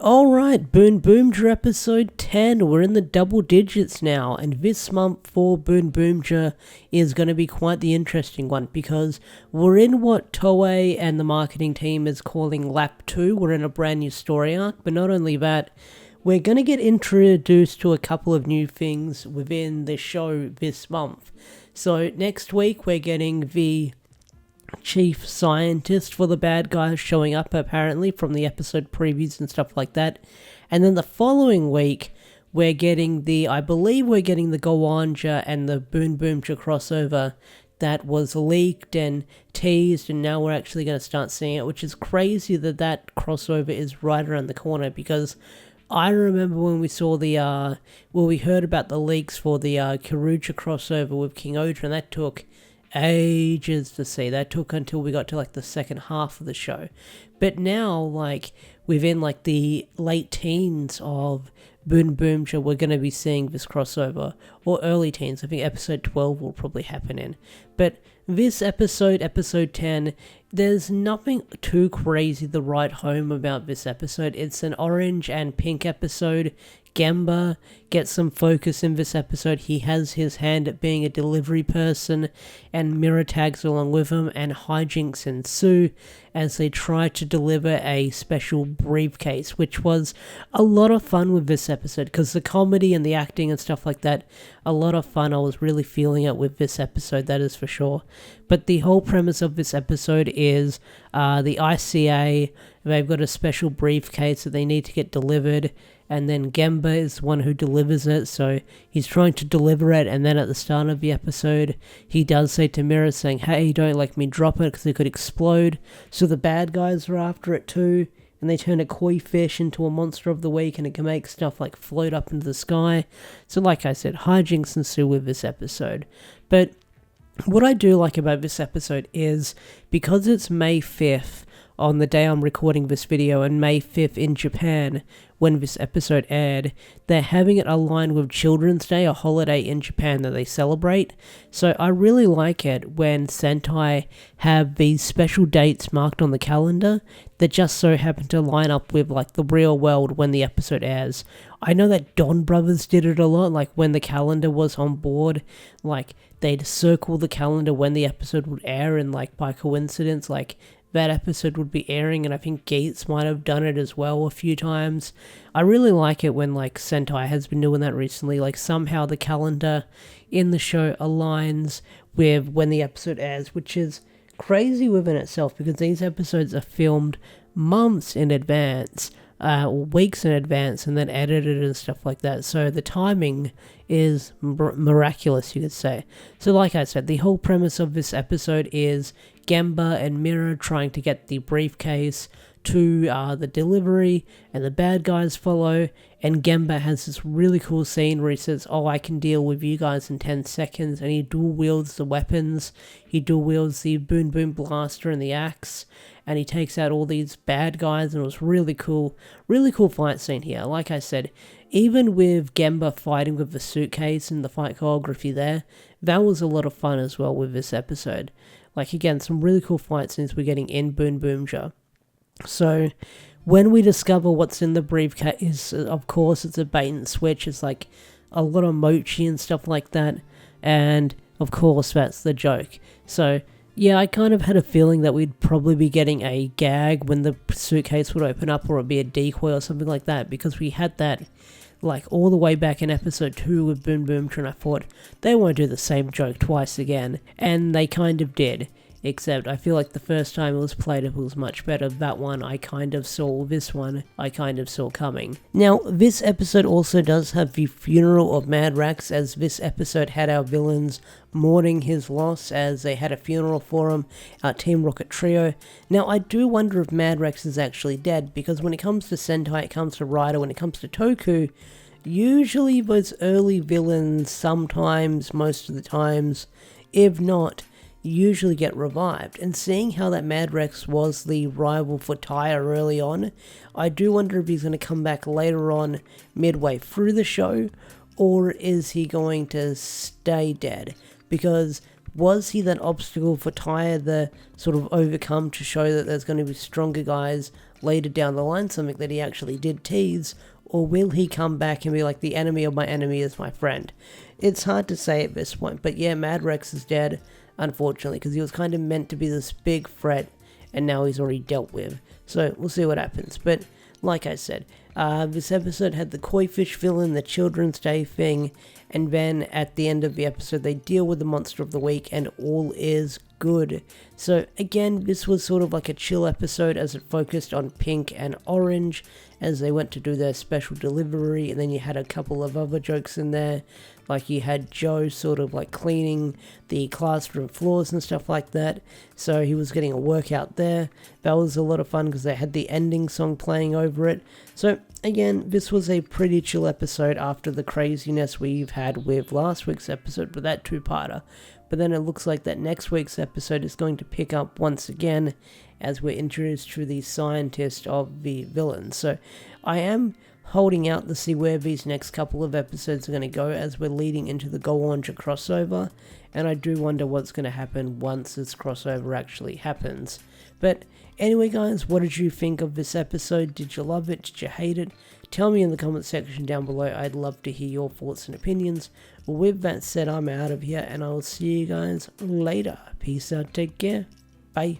Alright, Boon Boomja episode 10. We're in the double digits now, and this month for Boon Boomja is going to be quite the interesting one because we're in what Toei and the marketing team is calling Lap 2. We're in a brand new story arc, but not only that, we're going to get introduced to a couple of new things within the show this month. So next week we're getting the chief scientist for the bad guys showing up apparently from the episode previews and stuff like that. And then the following week we're getting I believe we're getting the Goanja and the Boon Boomja crossover that was leaked and teased, and now we're actually going to start seeing it, which is crazy that crossover is right around the corner, because I remember when we saw we heard about the leaks for the Karuja crossover with King Oja, and that took ages to see. That took until we got to the second half of the show. But now, within the late teens of Boon Boomja, we're going to be seeing this crossover, or early teens. I think episode 12 will probably happen in. But this episode 10, there's nothing too crazy to write home about this episode. It's an orange and pink episode. Gemba gets some focus in this episode. He has his hand at being a delivery person, and Mira tags along with him, and hijinks ensue as they try to deliver a special briefcase, which was a lot of fun with this episode, because the comedy and the acting and stuff like that, a lot of fun. I was really feeling it with this episode, that is for sure. But the whole premise of this episode is the ICA, they've got a special briefcase that they need to get delivered, and then Gemba is the one who delivers it, so he's trying to deliver it, and then at the start of the episode, he does say to Mira, saying, hey, don't let me drop it, because it could explode. So the bad guys are after it too, and they turn a koi fish into a monster of the week, and it can make stuff float up into the sky. So like I said, hijinks ensue with this episode. But what I do like about this episode is, because it's May 5th, on the day I'm recording this video, and May 5th in Japan, when this episode aired, they're having it aligned with Children's Day, a holiday in Japan that they celebrate. So I really like it when Sentai have these special dates marked on the calendar that just so happen to line up with the real world when the episode airs. I know that Don Brothers did it a lot, when the calendar was on board, they'd circle the calendar when the episode would air, and by coincidence, that episode would be airing, and I think Gates might have done it as well a few times. I really like it when Sentai has been doing that recently, somehow the calendar in the show aligns with when the episode airs, which is crazy within itself, because these episodes are filmed months in advance, or weeks in advance, and then edited and stuff like that. So the timing is miraculous, you could say. So like I said, the whole premise of this episode is Gemba and Mira trying to get the briefcase to the delivery, and the bad guys follow, and Gemba has this really cool scene where he says, oh, I can deal with you guys in 10 seconds, and he dual wields the weapons. He dual wields the Boom Boom Blaster and the axe, and he takes out all these bad guys, and it was really cool fight scene here. Like I said, even with Gemba fighting with the suitcase and the fight choreography there, that was a lot of fun as well with this episode. Again, some really cool fight scenes we're getting in Boon Boomja. So, when we discover what's in the briefcase, of course, it's a bait and switch. It's a lot of mochi and stuff like that. And, of course, that's the joke. So, yeah, I kind of had a feeling that we'd probably be getting a gag when the suitcase would open up, or it'd be a decoy or something like that, because we had that all the way back in episode 2 with Boon Boomja, and I thought, they won't do the same joke twice again, and they kind of did, except I feel the first time it was played, it was much better. That one I kind of saw, this one I kind of saw coming. Now, this episode also does have the funeral of Mad Rex, as this episode had our villains mourning his loss, as they had a funeral for him, our Team Rocket trio. Now, I do wonder if Mad Rex is actually dead, because when it comes to Sentai, it comes to Rider, when it comes to Toku, usually those early villains, sometimes, most of the times, if not, usually get revived. And seeing how that Mad Rex was the rival for Taya early on, I do wonder if he's going to come back later on, midway through the show, or is he going to stay dead? Because was he that obstacle for Taya to sort of overcome, to show that there's going to be stronger guys later down the line, something that he actually did tease, or will he come back and be like, the enemy of my enemy is my friend? It's hard to say at this point, but yeah, Mad Rex is dead, unfortunately, because he was kind of meant to be this big threat, and now he's already dealt with. So we'll see what happens. But like I said, this episode had the koi fish villain, the Children's Day thing, and then at the end of the episode they deal with the monster of the week and all is good. So again, this was sort of like a chill episode as it focused on Pink and Orange as they went to do their special delivery, and then you had a couple of other jokes in there, like you had Joe sort of like cleaning the classroom floors and stuff like that, so he was getting a workout there. That was a lot of fun because they had the ending song playing over it. So again, this was a pretty chill episode after the craziness we've had with last week's episode with that two-parter. But then it looks like that next week's episode is going to pick up once again as we're introduced to the scientist of the villain. So I am holding out to see where these next couple of episodes are going to go as we're leading into the Go-Onger crossover, and I do wonder what's going to happen once this crossover actually happens. But anyway guys, what did you think of this episode? Did you love it? Did you hate it? Tell me in the comment section down below. I'd love to hear your thoughts and opinions. Well, with that said, I'm out of here and I will see you guys later. Peace out, take care, bye.